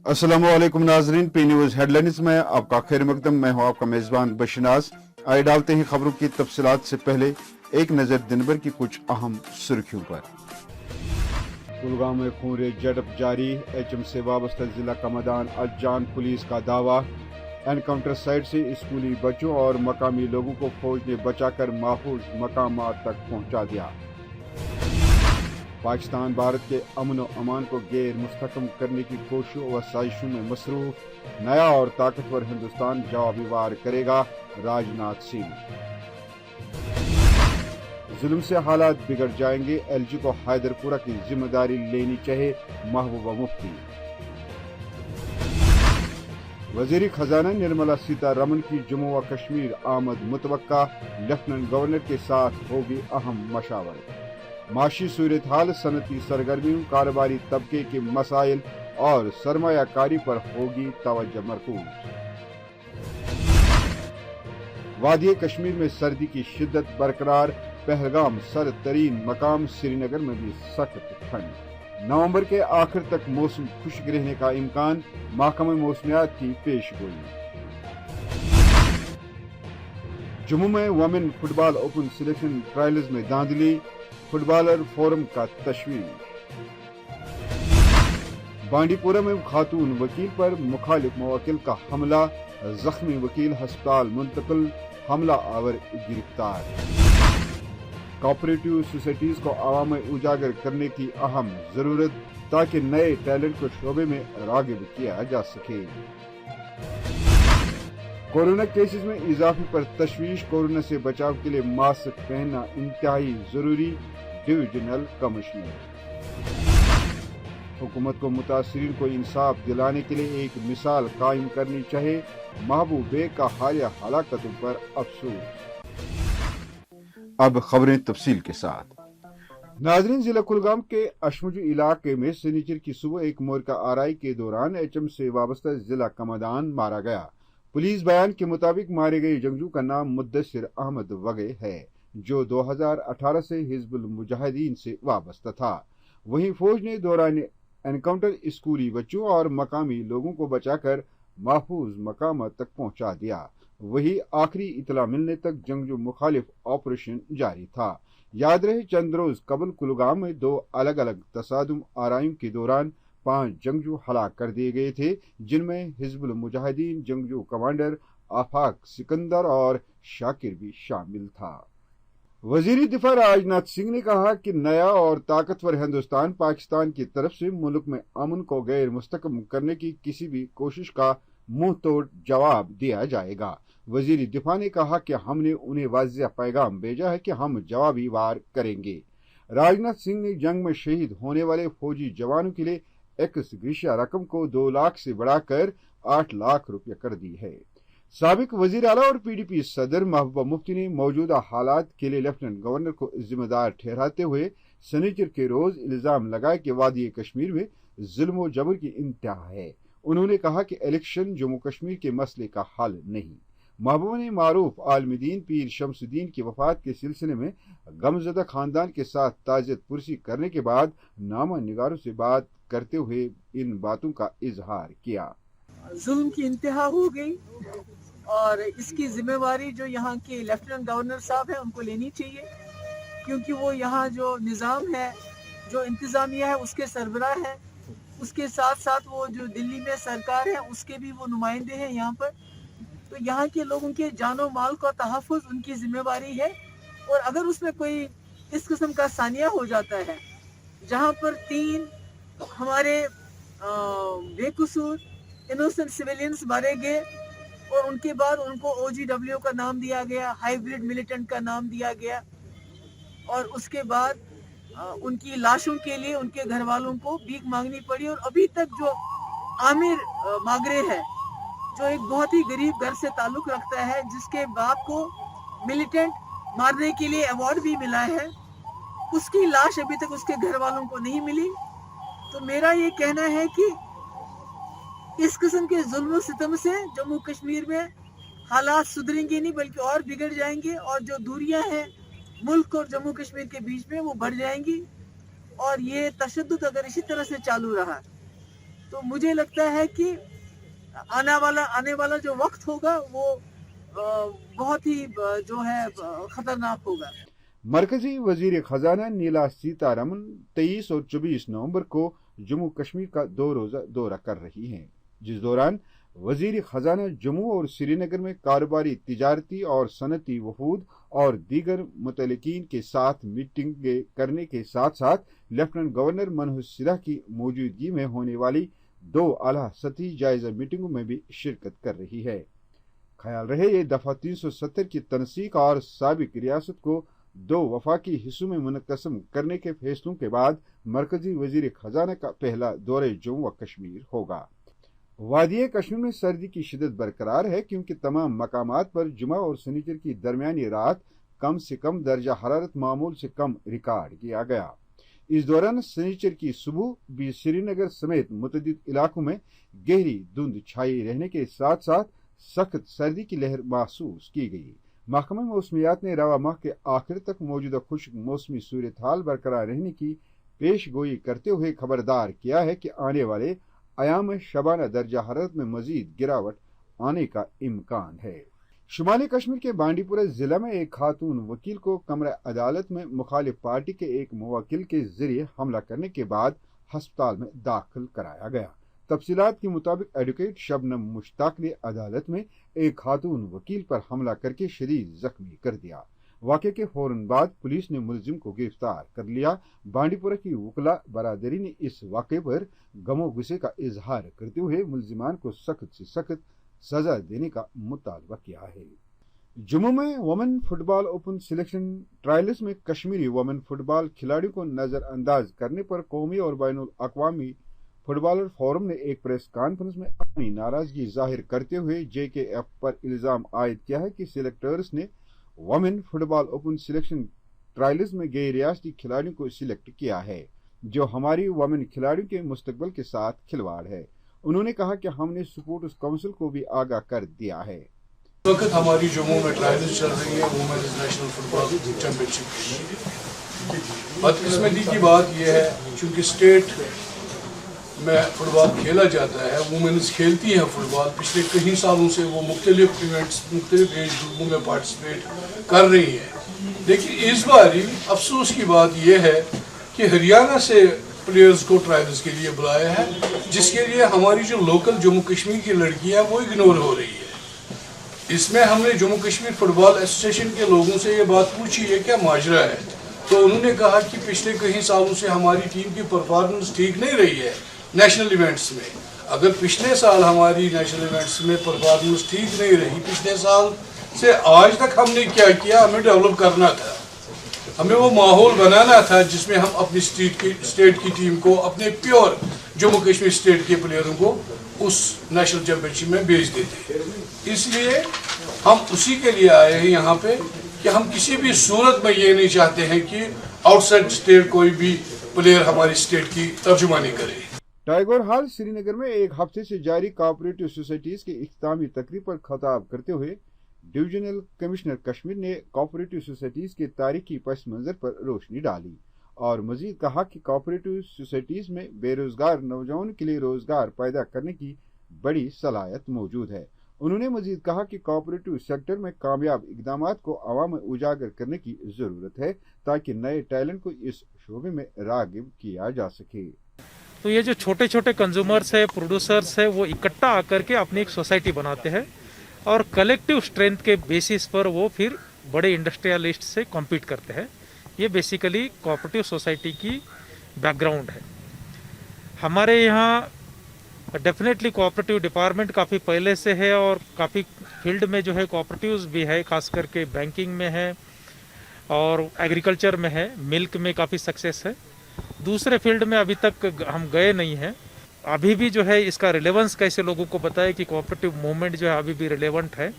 अस्सलामुअलैकुम नाजरीन, P news headlines में आपका खैर मकदम। मैं हूं आपका मेजबान बशनाज। आइए डालते हैं खबरों की तफसीलात से पहले एक नजर दिन भर की कुछ अहम सुर्खियों पर। कुलगाम में खून रेज झड़प जारी, एचएम से वाबस्ता जिला कमादान अजान पुलिस का दावा। एनकाउंटर साइट से स्कूली बच्चों और मकामी लोगों को फौज ने बचाकर महफूज मकामात तक पहुंचा दिया। पाकिस्तान भारत के अमन और अमान को गैर मुस्तकम करने की कोशिशों व साजिशों में मसरूफ, नया और ताकतवर हिंदुस्तान जवाबी वार करेगा, राजनाथ सिंह। जुल्म से हालात बिगड़ जाएंगे, एलजी को हैदरपुरा की जिम्मेदारी लेनी चाहिए, महबूबा मुफ्ती। वजीर खजाना निर्मला सीतारमण की जम्मू व कश्मीर आमद मुतवक्का, लेफ्टिनेंट गवर्नर के साथ होगी अहम मशावरत। माशी सूरत हाल, सनती सरगर्मियों, कारोबारी तबके के मसाइल और सरमायाकारी पर होगी तवज्जो मरकूज। वादी कश्मीर में सर्दी की शिद्दत बरकरार, पहलगाम सर्द तरीन मकाम, श्रीनगर में भी सख्त ठंड। नवंबर के आखिर तक मौसम खुश्क रहने का इम्कान, महकमा मौसमियात की पेशगोई। जम्मू में women football open selection trials में धांधली, फुटबॉलर फोरम का तशवीश। बांडीपुरा में खातून वकील पर मुखालिफ मुवक्किल का हमला, जख्मी वकील अस्पताल मुंतकिल, हमला आवर गिरफ्तार। कोऑपरेटिव सोसाइटीज को अवाम में उजागर करने की अहम जरूरत, ताकि नए टैलेंट को शोबे में रागिब किया जा सके। कोरोना केसेस में इजाफे पर तशवीश, कोरोना से बचाव के लिए मास्क पहनना इंतहाई जरूरी, डिविजनल कमिश्नर। हुकूमत को मुतासिरीन को इंसाफ दिलाने के लिए एक मिसाल कायम करनी चाहिए, महबूब बेग का हालिया हलाकतों पर अफसोस। अब खबरें तफसील के साथ। नाजरीन, जिला कुलगाम के अशमुजू इलाके में शनिचर की सुबह एक मोरका आराई के दौरान एचएम से वाबस्ता जिला कमादान मारा गया। पुलिस बयान के मुताबिक मारे गए जंगजू का नाम मुद्दसिर अहमद वगे है, जो 2018 से हिजबुल मुजाहिदीन से वाबस्ता था। वहीं फौज ने दौरान एनकाउंटर स्कूली बच्चों और मकामी लोगों को बचाकर महफूज मकाम तक पहुंचा दिया। वहीं आखिरी इतला मिलने तक जंगजू मुखालिफ ऑपरेशन जारी था। याद रहे, चंद रोज कबल कुलगाम में दो अलग अलग तसादुम आराइयों के दौरान 5 जंगजू हलाक कर दिए गए थे, जिनमें हिजबुल मुजाहिदीन जंगजू कमांडर आफाक सिकंदर और शाकिर भी शामिल था। वजीर दिफा राजनाथ सिंह ने कहा कि नया और ताकतवर हिंदुस्तान पाकिस्तान की तरफ से मुल्क में अमन को गैर मुस्तकम करने की किसी भी कोशिश का मुंह तोड़ जवाब दिया जाएगा। वजीर दिफा ने कहा कि हमने उन्हें वाज़ेह पैगाम भेजा है कि हम जवाबी वार करेंगे। राजनाथ सिंह ने जंग में शहीद होने वाले फौजी जवानों के लिए एक्स ग्रेशिया रकम को 2 लाख से बढ़ाकर 8 लाख रुपये कर दी है। साबिक वजीर आला और पीडीपी सदर महबूबा मुफ्ती ने मौजूदा हालात के लिए लेफ्टिनेंट गवर्नर को जिम्मेदार ठहराते हुए शनिचर के रोज इल्जाम लगाया कि वादी कश्मीर में जुल्म व जबर की इंतहा है। उन्होंने कहा कि इलेक्शन जम्मू कश्मीर के मसले का हल नहीं। महबूबा ने मारूफ आलमी दीन पीर शमसुद्दीन की वफात के सिलसिले में गमजदा खानदान के साथ ताजियत पुरसी करने के बाद नामा निगारों से बात करते हुए इन बातों का इजहार किया। जुल्म की इंतहा हो गई और इसकी जिम्मेवारी जो यहाँ के लेफ्टिनेंट गवर्नर साहब हैं उनको लेनी चाहिए, क्योंकि वो यहाँ जो निज़ाम है, जो इंतज़ामिया है, उसके सरबराह है। उसके साथ साथ वो जो दिल्ली में सरकार है उसके भी वो नुमाइंदे हैं यहाँ पर। तो यहाँ के लोगों के जानो माल का तहफ़्फ़ुज़ उनकी जिम्मेवारी है। और अगर उसमें कोई इस किस्म का सानिया हो जाता है जहाँ पर 3 हमारे बेकसूर इनोसेंट सिविलियंस मारे गए और उनके बाद उनको OGW का नाम दिया गया, हाइब्रिड मिलिटेंट का नाम दिया गया, और उसके बाद उनकी लाशों के लिए उनके घर वालों को भीख मांगनी पड़ी। और अभी तक जो आमिर मागरे है, जो एक बहुत ही गरीब घर से ताल्लुक रखता है, जिसके बाप को मिलिटेंट मारने के लिए अवार्ड भी मिला है, उसकी लाश अभी तक उसके घर वालों को नहीं मिली। तो मेरा ये कहना है कि इस किस्म के जुल्म सितम से जम्मू कश्मीर में हालात सुधरेंगे नहीं बल्कि और बिगड़ जाएंगे, और जो दूरियां हैं मुल्क और जम्मू कश्मीर के बीच में वो बढ़ जाएंगी। और ये तशद्दुद अगर इसी तरह से चालू रहा तो मुझे लगता है कि आने वाला जो वक्त होगा वो बहुत ही जो है खतरनाक होगा। मरकजी वजीर खजाना नीला सीतारमन 23 और 24 नवंबर को जम्मू कश्मीर का 2 रोजा दौरा कर रही हैं, जिस दौरान वजीर खजाना जम्मू और श्रीनगर में कारोबारी, तिजारती और सनती वफूद और दीगर मुतल्लिकीन के साथ मीटिंग करने के साथ साथ लेफ्टिनेंट गवर्नर मनोहर सिन्हा की मौजूदगी में होने वाली 2 आला सतही जायजा मीटिंगों में भी शिरकत कर रही है। ख्याल रहे ये दफा 370 की तनसीक और साबिक रियासत को 2 वफाकी हिस्सों में मुनक़सम करने के फैसलों के बाद मरकजी वजीर खजाना का पहला दौरे जम्मू व कश्मीर होगा। वादिय कश्मीर में सर्दी की शिद्दत बरकरार है, क्योंकि तमाम मकामात पर जुमा और शनिचर की दरमियानी रात कम से कम दर्जा हरारत मामूल से कम रिकॉर्ड किया गया। इस दौरान शनिचर की सुबह भी श्रीनगर समेत मुतअद्दिद इलाकों में गहरी धुंध छाई रहने के साथ साथ सख्त सर्दी की लहर महसूस की गई। महकमा मौसमियात ने रवा माह के आखिर तक मौजूदा खुश्क मौसमी सूरत हाल बरकरार रहने की पेश गोई करते हुए खबरदार किया है कि आने वाले अयाम शबाना दर्जा हरारत में मजीद गिरावट आने का इम्कान है। शुमाली कश्मीर के बांडीपुरा जिला में एक खातून वकील को कमरा अदालत में मुखालिफ पार्टी के एक मुवक्किल के जरिए हमला करने के बाद हस्पताल में दाखिल कराया गया। तफसीलात के मुताबिक एडवोकेट शबनम मुश्ताक ने अदालत में एक खातून वकील पर हमला करके शदीद जख्मी कर दिया। वाक़े के फौरन बाद पुलिस ने मुलजिम को गिरफ्तार कर लिया। बांडीपुरा की वकला बरादरी ने इस वाक़े पर गमो गुस्से का इजहार करते हुए मुलजिमान को सख्त से सख्त सजा देने का मुतालबा किया है। जम्मू में women football open selection trials में कश्मीरी वुमेन फुटबॉल खिलाड़ियों को नजरअंदाज करने पर कौमी और बैनुल अक़वामी फुटबॉलर फोरम ने एक प्रेस कॉन्फ्रेंस में अपनी नाराजगी जाहिर करते हुए JKF पर इल्जाम आयद किया है कि सिलेक्टर्स ने women football open selection trials में गैर रियासती खिलाड़ियों को सिलेक्ट किया है, जो हमारी वुमेन खिलाड़ियों के मुस्तकबिल के साथ खिलवाड़ है। उन्होंने कहा कि हमने स्पोर्ट्स काउंसिल को भी आगाह कर दिया है। इस वक्त हमारी जम्मू में ट्रायल्स चल रही है वुमेन नेशनल फुटबॉल चैंपियनशिप। बदकिस्मती की बात यह है, चूँकि स्टेट में फुटबॉल खेला जाता है, वुमेन्स खेलती हैं फुटबॉल, पिछले कई सालों से वो मुख्तलिफ इवेंट्स, मुख्तलिफ एज ग्रुपों में पार्टिसिपेट कर रही हैं। लेकिन इस बार अफसोस की बात यह है कि हरियाणा से प्लेयर्स को ट्रायल्स के लिए बुलाया है, जिसके लिए हमारी जो लोकल जम्मू कश्मीर की लड़कियां वो इग्नोर हो रही है। इसमें हमने जम्मू कश्मीर फुटबॉल एसोसिएशन के लोगों से ये बात पूछी है क्या माजरा है, तो उन्होंने कहा कि पिछले कई सालों से हमारी टीम की परफॉर्मेंस ठीक नहीं रही है नेशनल इवेंट्स में। अगर पिछले साल हमारी नेशनल इवेंट्स में परफॉर्मेंस ठीक नहीं रही, पिछले साल से आज तक हमने क्या किया, हमें डेवलप करना था, हमें वो माहौल बनाना था जिसमें हम अपनी स्टेट की टीम को, अपने प्योर जम्मू कश्मीर स्टेट के प्लेयरों को उस नेशनल चैंपियनशिप में भेज देते। इसलिए हम उसी के लिए आए हैं यहाँ पे कि हम किसी भी सूरत में ये नहीं चाहते हैं कि आउटसाइड स्टेट कोई भी प्लेयर हमारी स्टेट की तर्जुमानी करे। टाइगर हॉल श्रीनगर में एक हफ्ते से जारी कोऑपरेटिव सोसाइटीज के इख्तितामी तकरीब पर खिताब करते हुए डिविजनल कमिश्नर कश्मीर ने कोऑपरेटिव सोसाइटीज के तारीखी पस मंजर पर रोशनी डाली और मजीद कहा कि कोऑपरेटिव सोसाइटीज में बेरोजगार नौजवानों के लिए रोजगार पैदा करने की बड़ी सलाहियत मौजूद है। उन्होंने मजीद कहा कि कोऑपरेटिव सेक्टर में कामयाब इकदामात को अवाम में उजागर करने की जरूरत है ताकि नए टैलेंट को इस शोबे में रागिब किया जा सके। तो ये जो छोटे छोटे कंज्यूमर्स है, प्रोड्यूसर्स है, वो इकट्ठा आकर के अपनी एक सोसाइटी बनाते हैं और कलेक्टिव स्ट्रेंथ के बेसिस पर वो फिर बड़े इंडस्ट्रियलिस्ट से कॉम्पीट करते हैं। ये बेसिकली कोऑपरेटिव सोसाइटी की बैकग्राउंड है। हमारे यहाँ डेफिनेटली कोऑपरेटिव डिपार्टमेंट काफ़ी पहले से है और काफ़ी फील्ड में जो है कोऑपरेटिव्स भी है, खास करके बैंकिंग में है और एग्रीकल्चर में है, मिल्क में काफ़ी सक्सेस है। दूसरे फील्ड में अभी तक हम गए नहीं हैं। अभी भी जो है इसका रिलेवेंस कैसे लोगों को बताए कि कोऑपरेटिव मूवमेंट जो है अभी भी रिलेवेंट है,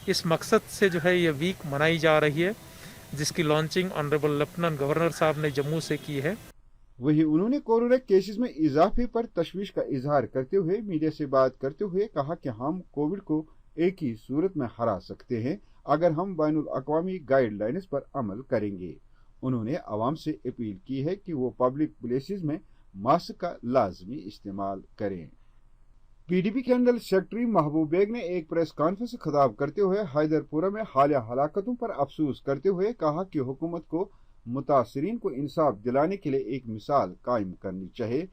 इस मकसद से जो है ये वीक मनाई जा रही है, जिसकी लॉन्चिंग ऑनरेबल लेफ्टिनेंट गवर्नर साहब ने जम्मू से की है। वहीं उन्होंने कोरोना केसेस में इजाफे पर तशवीश का इजहार करते हुए मीडिया से बात करते हुए कहा कि हम कोविड को एक ही सूरत में हरा सकते हैं अगर हम बैनुल अक़वामी गाइडलाइंस पर अमल करेंगे। उन्होंने आवाम से अपील की है कि वो पब्लिक प्लेसेस में मास्क का लाजमी इस्तेमाल करें। PDP के जनरल सेक्रेटरी महबूब बेग ने एक प्रेस कॉन्फ्रेंस से खिताब करते हुए हैदरपुरा में हालिया हलाकतों पर अफसोस करते हुए कहा कि हुकूमत को मुतासरीन को इंसाफ दिलाने के लिए एक मिसाल कायम करनी चाहिए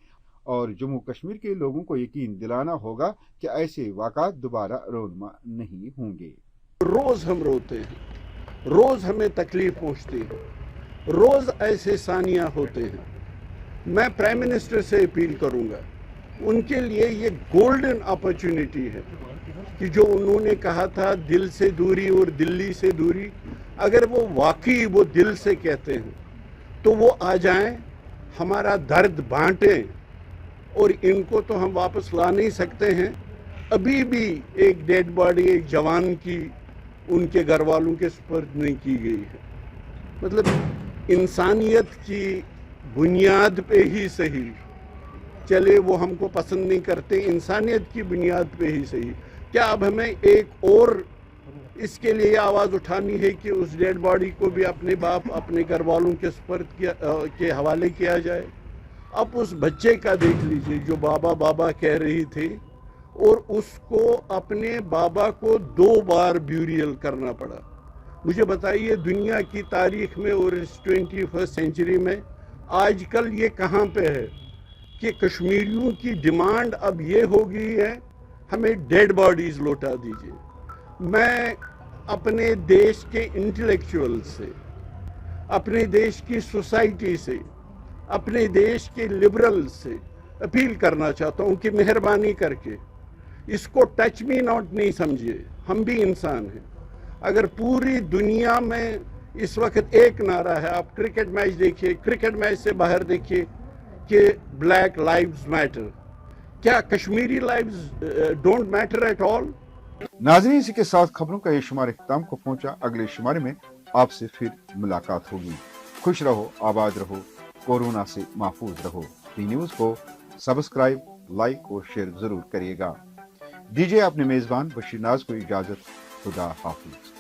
और जम्मू कश्मीर के लोगों को यकीन दिलाना होगा कि ऐसे वाक़ात दोबारा रोनमा नहीं होंगे। रोज हम रोते हैं, रोज हमें तकलीफ पहुंचती है, रोज ऐसे सानिया होते हैं। मैं प्राइम मिनिस्टर से अपील करूंगा, उनके लिए ये गोल्डन अपॉर्चुनिटी है कि जो उन्होंने कहा था दिल से दूरी और दिल्ली से दूरी, अगर वो वाकई वो दिल से कहते हैं तो वो आ जाएं, हमारा दर्द बांटें। और इनको तो हम वापस ला नहीं सकते हैं। अभी भी एक डेड बॉडी एक जवान की उनके घर वालों के सुपर्द नहीं की गई है। मतलब इंसानियत की बुनियाद पे ही सही, चले वो हमको पसंद नहीं करते, इंसानियत की बुनियाद पे ही सही। क्या अब हमें एक और इसके लिए आवाज़ उठानी है कि उस डेड बॉडी को भी अपने बाप अपने घर वालों के सुपर्द के हवाले किया जाए? अब उस बच्चे का देख लीजिए जो बाबा बाबा कह रही थी, और उसको अपने बाबा को 2 बार ब्यूरियल करना पड़ा। मुझे बताइए दुनिया की तारीख में और इस 21वीं सेंचुरी में आजकल ये कहाँ पे है कि कश्मीरियों की डिमांड अब ये हो गई है हमें डेड बॉडीज लौटा दीजिए। मैं अपने देश के इंटेलेक्चुअल से, अपने देश की सोसाइटी से, अपने देश के लिबरल से अपील करना चाहता हूँ कि मेहरबानी करके इसको टच मी नॉट नहीं समझिए, हम भी इंसान हैं। अगर पूरी दुनिया में इस वक्त एक नारा है, आप क्रिकेट मैच देखिए, क्रिकेट मैच से बाहर देखिए कि ब्लैक लाइव्स मैटर, क्या Kashmiri lives don't matter at all? नाज़रीन, इसी के साथ खबरों का ये शुमार इख्तिताम को पहुंचा। अगले शुमारे में आपसे फिर मुलाकात होगी। खुश रहो, आबाद रहो, कोरोना से महफूज रहो। बी न्यूज़ को सब्सक्राइब, लाइक और शेयर जरूर करिएगा। दीजिए अपने मेजबान बशीर नाज को इजाजत। खुदा हाफिज।